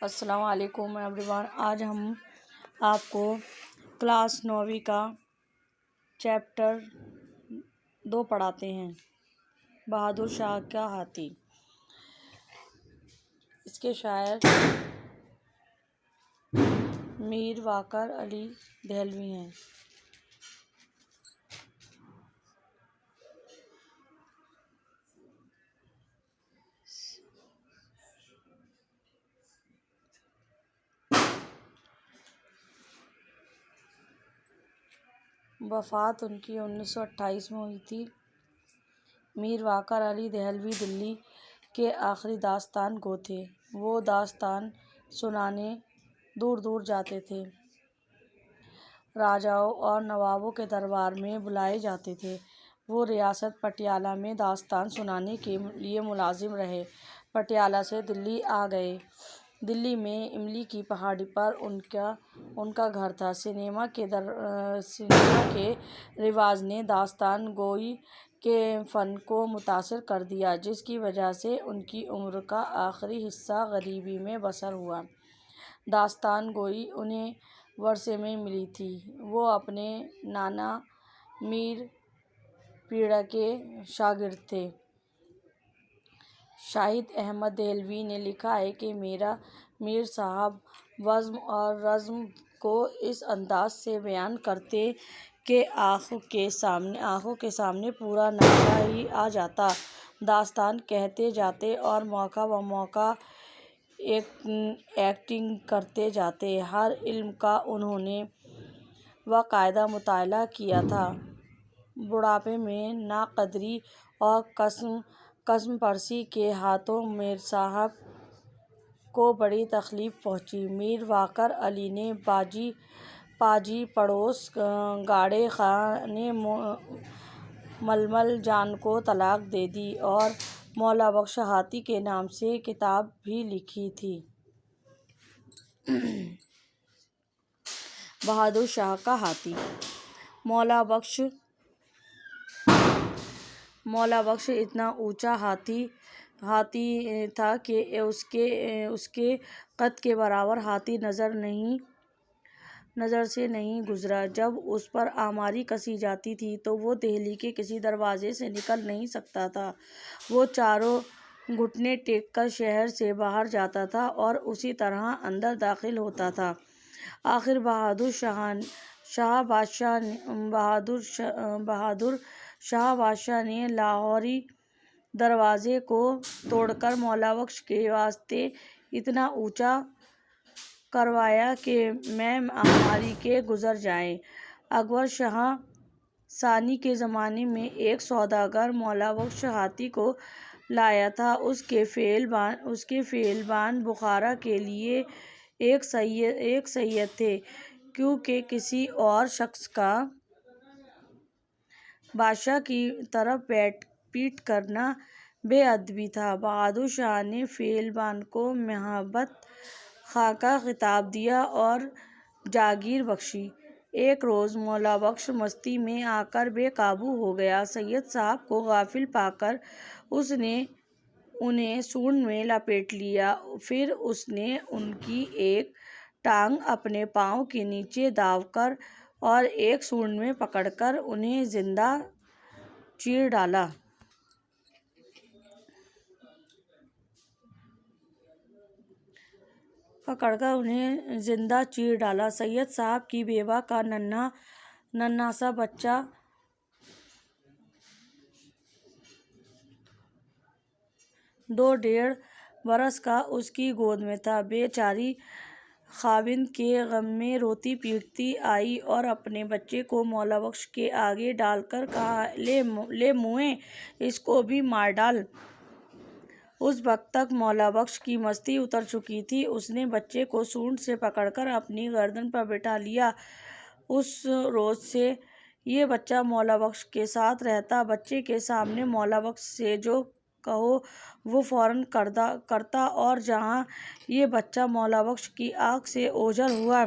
السلام علیکم every one. آج ہم آپ کو کلاس 9ویں کا چیپٹر 2 پڑھاتے ہیں، بہادر شاہ کا ہاتھی۔ اس کے شاعر میر واقر علی دہلوی ہیں۔ وفات ان کی 1928 میں ہوئی تھی۔ میر واقر علی دہلوی دلی کے آخری داستان گو تھے۔ وہ داستان سنانے دور دور جاتے تھے، راجاؤں اور نوابوں کے دربار میں بلائے جاتے تھے۔ وہ ریاست پٹیالہ میں داستان سنانے کے لیے ملازم رہے۔ پٹیالہ سے دلی آ گئے۔ دلی میں املی کی پہاڑی پر ان کا گھر تھا۔ سنیما کے رواج نے داستان گوئی کے فن کو متاثر کر دیا، جس کی وجہ سے ان کی عمر کا آخری حصہ غریبی میں بسر ہوا۔ داستان گوئی انہیں ورثے میں ملی تھی۔ وہ اپنے نانا میر پیڑا کے شاگرد تھے۔ شاہد احمد دہلوی نے لکھا ہے کہ میر صاحب وزن اور رزم کو اس انداز سے بیان کرتے کہ آنکھوں کے سامنے پورا نقشہ ہی آ جاتا۔ داستان کہتے جاتے اور موقع بہ موقع ایکٹنگ کرتے جاتے۔ ہر علم کا انہوں نے باقاعدہ مطالعہ کیا تھا۔ بڑھاپے میں ناقدری اور قسم پرسی کے ہاتھوں میر صاحب کو بڑی تکلیف پہنچی۔ میر واقر علی نے پاجی پڑوس گاڑے خاں نے ململ جان کو طلاق دے دی اور مولا بخش ہاتھی کے نام سے کتاب بھی لکھی تھی۔ بہادر شاہ کا ہاتھی۔ مولا بخش اتنا اونچا ہاتھی تھا کہ اس کے قد کے برابر ہاتھی نظر سے نہیں گزرا۔ جب اس پر آماری کسی جاتی تھی تو وہ دہلی کے کسی دروازے سے نکل نہیں سکتا تھا۔ وہ چاروں گھٹنے ٹیک کر شہر سے باہر جاتا تھا اور اسی طرح اندر داخل ہوتا تھا۔ آخر بہادر شاہ بادشاہ نے لاہوری دروازے کو توڑ کر مولا بخش کے واسطے اتنا اونچا کروایا کہ میں آماری کے گزر جائیں۔ اکبر شاہ ثانی کے زمانے میں ایک سوداگر مولا بخش ہاتھی کو لایا تھا۔ اس کے فعلیبان بخارا کے لیے ایک سید تھے، کیونکہ کسی اور شخص کا بادشاہ کی طرف پیٹ کرنا بے ادبی تھا۔ بہادر شاہ نے فعلیبان کو محبت خاں کا خطاب دیا اور جاگیر بخشی۔ ایک روز مولا بخش مستی میں آ کر بے قابو ہو گیا۔ سید صاحب کو غافل پا کر اس نے انہیں سونڈ میں لپیٹ لیا۔ پھر اس نے ان کی ایک ٹانگ اپنے پاؤں کے نیچے دبا کر اور ایک سونڈ میں پکڑ کر انہیں زندہ چیر ڈالا۔ سید صاحب کی بیوہ کا ننھا سا بچہ 2.5 برس کا اس کی گود میں تھا۔ بے چاری خاوند کے غم میں روتی پیٹتی آئی اور اپنے بچے کو مولا بخش کے آگے ڈال کر کہا، لے موئے، اس کو بھی مار ڈال۔ اس وقت تک مولا بخش کی مستی اتر چکی تھی۔ اس نے بچے کو سونڈ سے پکڑ کر اپنی گردن پر بٹھا لیا۔ اس روز سے یہ بچہ مولا بخش کے ساتھ رہتا۔ بچے کے سامنے مولا بخش سے جو کہو وہ فوراً کرتا اور جہاں یہ بچہ مولا بخش کی آنکھ سے اوجھل ہوا،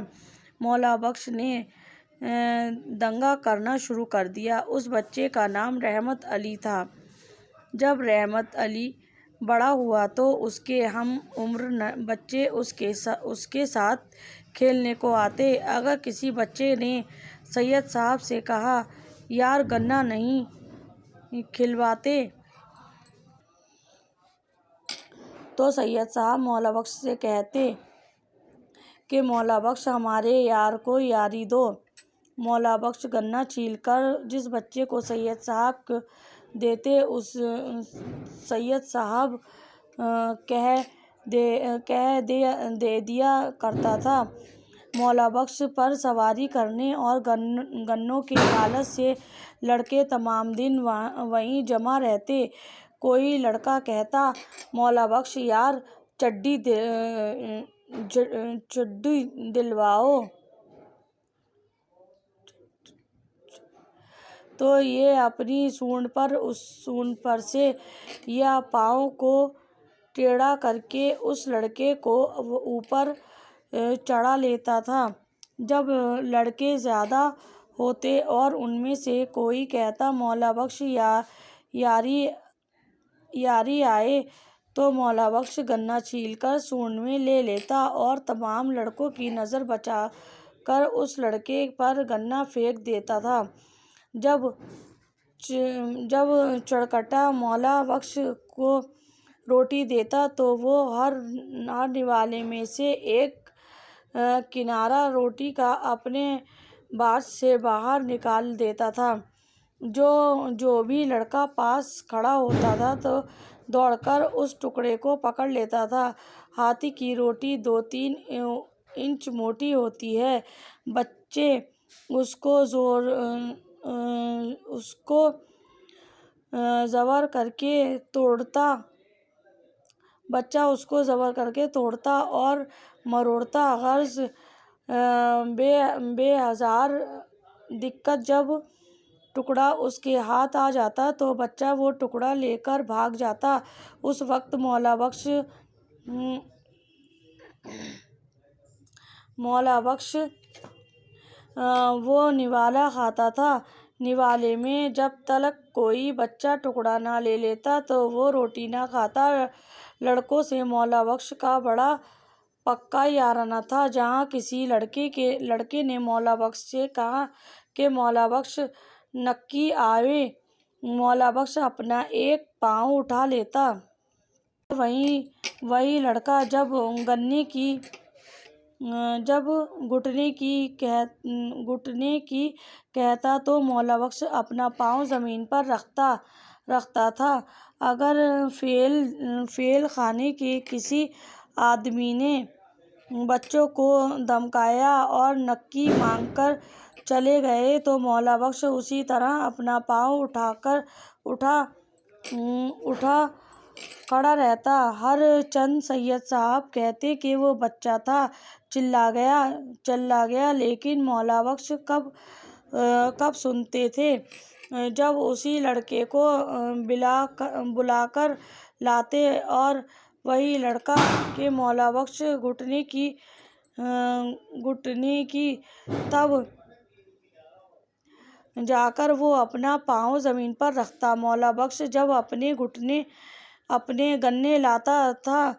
مولا بخش نے دنگا کرنا شروع کر دیا۔ اس بچے کا نام رحمت علی تھا۔ جب رحمت علی بڑا ہوا تو اس کے ہم عمر بچے اس کے ساتھ کھیلنے کو آتے۔ اگر کسی بچے نے سید صاحب سے کہا، یار گنا نہیں کھلواتے، تو سید صاحب مولا بخش سے کہتے کہ مولا بخش ہمارے یار کو یاری دو۔ مولا بخش گنا چھیل کر جس بچے کو سید صاحب دیتے، سید صاحب کہہ دے دیا کرتا تھا، مولا بخش پر سواری کرنے اور گنوں کے لالچ سے لڑکے تمام دن وہیں جمع رہتے۔ کوئی لڑکا کہتا، مولا بخش یار چڈی دلواؤ، تو یہ اپنی سونڈ پر اس سونڈ پر سے یا پاؤں کو ٹیڑھا کر کے اس لڑکے کو اوپر چڑھا لیتا تھا۔ جب لڑکے زیادہ ہوتے اور ان میں سے کوئی کہتا، مولا بخش یاری آئے، تو مولا بخش گنا چھیل کر سونڈ میں لے لیتا اور تمام لڑکوں کی نظر بچا کر اس لڑکے پر گنا پھینک دیتا تھا۔ جب چڑکٹا مولا بخش کو روٹی دیتا تو وہ ہر نوالے میں سے ایک کنارہ روٹی کا اپنے باج سے باہر نکال دیتا تھا۔ جو بھی لڑکا پاس کھڑا ہوتا تھا تو دوڑ کر اس ٹکڑے کو پکڑ لیتا تھا۔ ہاتھی کی روٹی 2-3 انچ موٹی ہوتی ہے، بچے اس کو زبر کر کے توڑتا اور مروڑتا، غرض بے ہزار دقت جب ٹکڑا اس کے ہاتھ آ جاتا تو بچہ وہ ٹکڑا لے کر بھاگ جاتا۔ اس وقت مولا بخش وہ نوالا کھاتا تھا۔ نوالے میں جب تلک کوئی بچہ ٹکڑا نہ لے لیتا تو وہ روٹی نہ کھاتا۔ لڑکوں سے مولا بخش کا بڑا پکا یارانہ تھا۔ جہاں کسی لڑکے نے مولا بخش سے کہا کہ مولا بخش نکی آئے، مولا بخش اپنا ایک پاؤں اٹھا لیتا۔ اور وہی لڑکا جب گھٹنے کی کہتا تو مولا بخش اپنا پاؤں زمین پر رکھتا تھا۔ اگر فیل خانے کے کسی آدمی نے بچوں کو دھمکایا اور نکی مانگ کر چلے گئے تو مولا بخش اسی طرح اپنا پاؤں اٹھا کھڑا رہتا۔ ہر چند سید صاحب کہتے کہ وہ بچہ تھا، چلا گیا، لیکن مولا بخش کب سنتے تھے؟ جب اسی لڑکے کو بلا کر لاتے اور وہی لڑکا کہ مولا بخش گھٹنے کی، تب جا کر وہ اپنا پاؤں زمین پر رکھتا۔ مولا بخش جب اپنے گنے لاتا تھا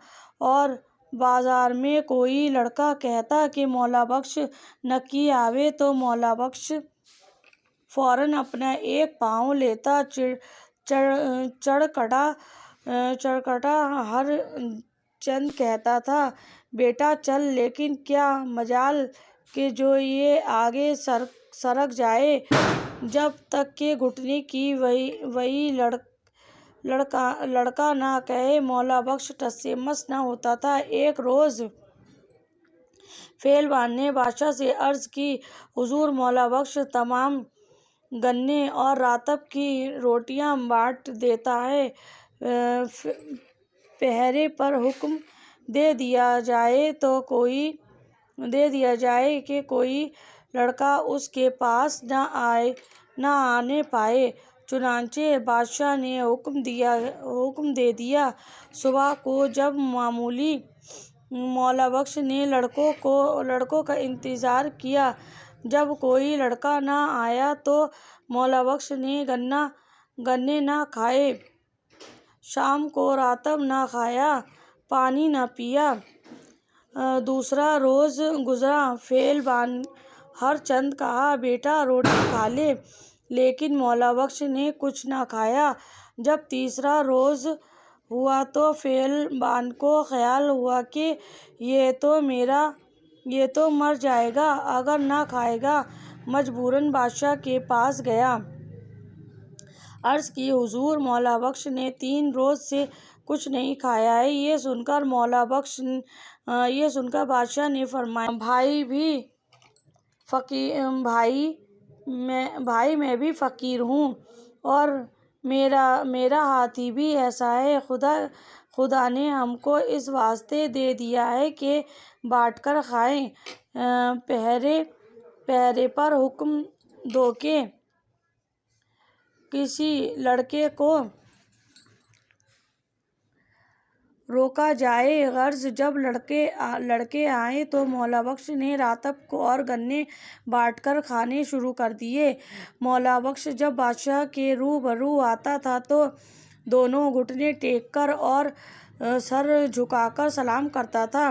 اور بازار میں کوئی لڑکا کہتا کہ مولا بخش نکی آئے تو مولا بخش فوراً اپنا ایک پاؤں لیتا۔ چڑکٹا ہر چند کہتا تھا، بیٹا چل، لیکن کیا مجال کہ جو یہ آگے سرک جائے۔ جب تک کہ گھٹنے کی وہی لڑکا نہ کہے، مولا بخش ٹس سے مس نہ ہوتا تھا۔ ایک روز پہلوان نے بادشاہ سے عرض کی، حضور، مولا بخش تمام گنے اور رطب کی روٹیاں بانٹ دیتا ہے، پہرے پر حکم دے دیا جائے کہ کوئی لڑکا اس کے پاس نہ آنے پائے۔ چنانچہ بادشاہ نے حکم دے دیا۔ صبح کو جب مولا بخش نے لڑکوں کا انتظار کیا، جب کوئی لڑکا نہ آیا تو مولا بخش نے گنے نہ کھائے۔ شام کو راتب نہ کھایا، پانی نہ پیا۔ دوسرا روز گزرا، فیل بان ہر چند کہا بیٹا روٹی کھا لے، لیکن مولا بخش نے کچھ نہ کھایا۔ جب تیسرا روز ہوا تو فیل بان کو خیال ہوا کہ یہ تو مر جائے گا اگر نہ کھائے گا۔ مجبوراً بادشاہ کے پاس گیا، عرض کی حضور مولا بخش نے 3 روز سے کچھ نہیں کھایا ہے۔ یہ سن کر بادشاہ نے فرمایا بھائی میں بھی فقیر ہوں اور میرا ہاتھی بھی ایسا ہے۔ خدا نے ہم کو اس واسطے دے دیا ہے کہ بانٹ کر کھائیں۔ پہرے پر حکم دو کہ کسی لڑکے کو روکا جائے۔ غرض جب لڑکے آئے تو مولا بخش نے راتب اور گنے بانٹ کر کھانے شروع کر دیے۔ مولا بخش جب بادشاہ کے روبرو آتا تھا تو دونوں گھٹنے ٹیک کر اور سر جھکا کر سلام کرتا تھا۔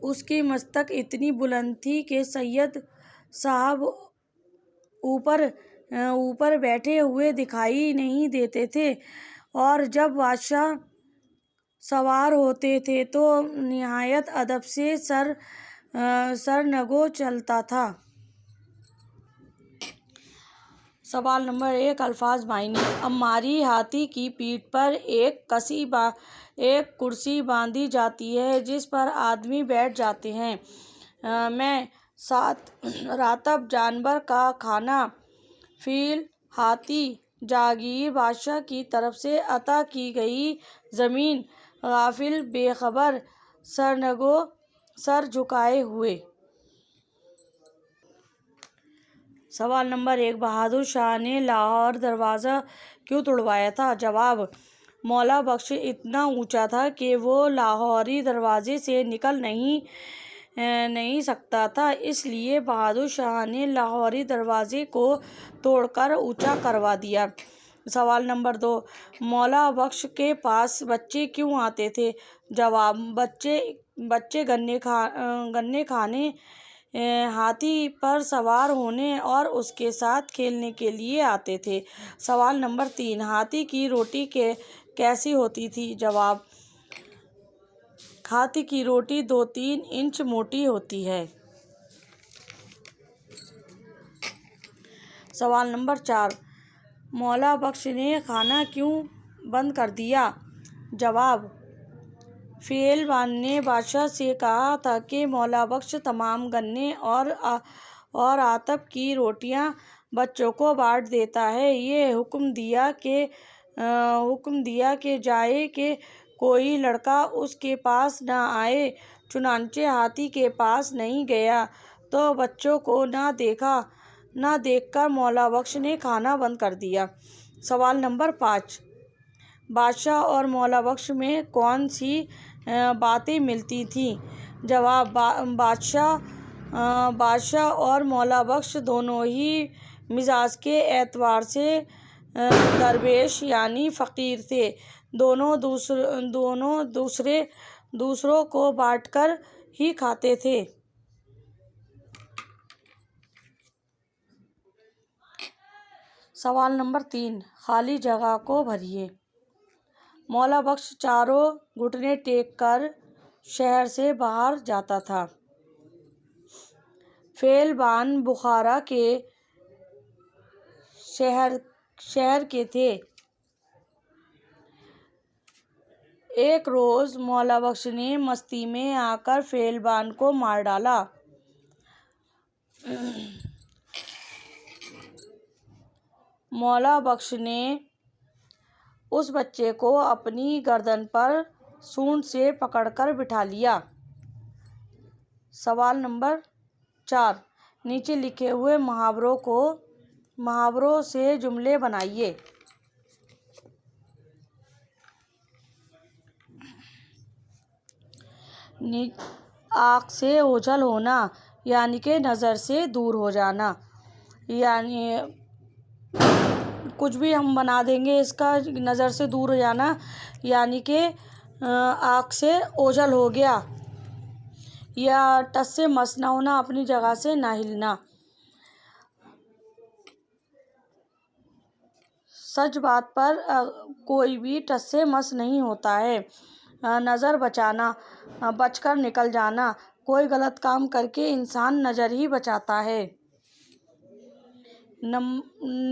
اس کی مستک اتنی بلند تھی کہ سید صاحب اوپر بیٹھے ہوئے دکھائی نہیں دیتے تھے، اور جب بادشاہ سوار ہوتے تھے تو نہایت ادب سے سرنگوں چلتا تھا۔ سوال نمبر 1، الفاظ معنی۔ اماری ہاتھی کی پیٹھ پر ایک کرسی باندھی جاتی ہے جس پر آدمی بیٹھ جاتے ہیں۔ میں 7 راتب جانور کا کھانا، فیل، ہاتھی، جاگیر، بادشاہ کی طرف سے عطا کی گئی زمین، غافل، بے خبر، سرنگوں، سر جھکائے ہوئے۔ سوال نمبر 1، بہادر شاہ نے لاہور دروازہ کیوں توڑوایا تھا؟ جواب، مولا بخش اتنا اونچا تھا کہ وہ لاہوری دروازے سے نکل نہیں سکتا تھا، اس لیے بہادر شاہ نے لاہوری دروازے کو توڑ کر اونچا کروا دیا۔ سوال نمبر 2، مولا بخش کے پاس بچے کیوں آتے تھے؟ جواب، بچے گنے کھانے، ہاتھی پر سوار ہونے اور اس کے ساتھ کھیلنے کے لیے آتے تھے۔ سوال نمبر 3، ہاتھی کی روٹی کیسی ہوتی تھی؟ جواب، ہاتھی کی روٹی 2-3 انچ موٹی ہوتی ہے۔ سوال نمبر 4، مولا بخش نے کھانا کیوں بند کر دیا؟ جواب، فیل بان نے بادشاہ سے کہا تھا کہ مولا بخش تمام گنے اور آتپ کی روٹیاں بچوں کو بانٹ دیتا ہے۔ یہ حکم دیا جائے کہ کوئی لڑکا اس کے پاس نہ آئے۔ چنانچہ ہاتھی کے پاس نہیں گیا تو بچوں کو نہ دیکھ کر مولا بخش نے کھانا بند کر دیا۔ سوال نمبر 5، بادشاہ اور مولا بخش میں کون سی باتیں ملتی تھیں؟ جواب، بادشاہ اور مولا بخش دونوں ہی مزاج کے اعتبار سے درویش یعنی فقیر تھے۔ دونوں دوسروں کو بانٹ کر ہی کھاتے تھے۔ سوال نمبر 3، خالی جگہ کو بھریے۔ مولا بخش چاروں گھٹنے ٹیک کر شہر سے باہر جاتا تھا۔ فیل بان بخارا کے شہر کے تھے۔ ایک روز مولا بخش نے مستی میں آ کر فیل بان کو مار ڈالا۔ مولا بخش نے اس بچے کو اپنی گردن پر سونڈ سے پکڑ کر بٹھا لیا۔ سوال نمبر 4، نیچے لکھے ہوئے محاوروں سے جملے بنائیے۔ آنکھ سے اوجھل ہونا یعنی کہ نظر سے دور ہو جانا، یعنی کچھ بھی ہم بنا دیں گے، اس کا نظر سے دور ہو جانا یعنی کہ آنکھ سے اوجھل ہو گیا، یا ٹس سے مس نہ ہونا، اپنی جگہ سے نہ ہلنا۔ سچ بات پر کوئی بھی ٹس سے مس نہیں ہوتا ہے۔ نظر بچ کر نکل جانا، کوئی غلط کام کر کے انسان نظر ہی بچاتا ہے۔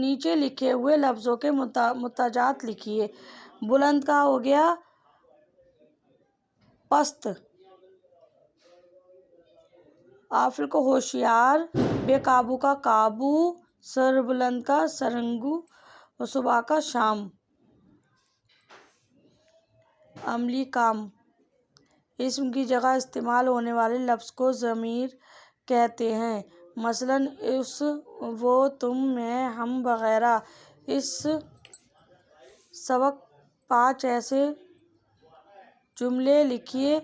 نیچے لکھے ہوئے لفظوں کے متجات لکھیے۔ بلند کا ہو گیا پست، غافل کا ہوشیار، بے قابو کا قابو، سربلند کا سرنگوں، صبح کا شام۔ عملی کام، اسم کی جگہ استعمال ہونے والے لفظ کو ضمیر کہتے ہیں، مثلاً اس، وہ، تم، میں، ہم وغیرہ۔ اس سبق 5 ایسے جملے لکھیے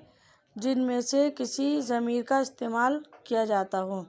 جن میں سے کسی ضمیر کا استعمال کیا جاتا ہو۔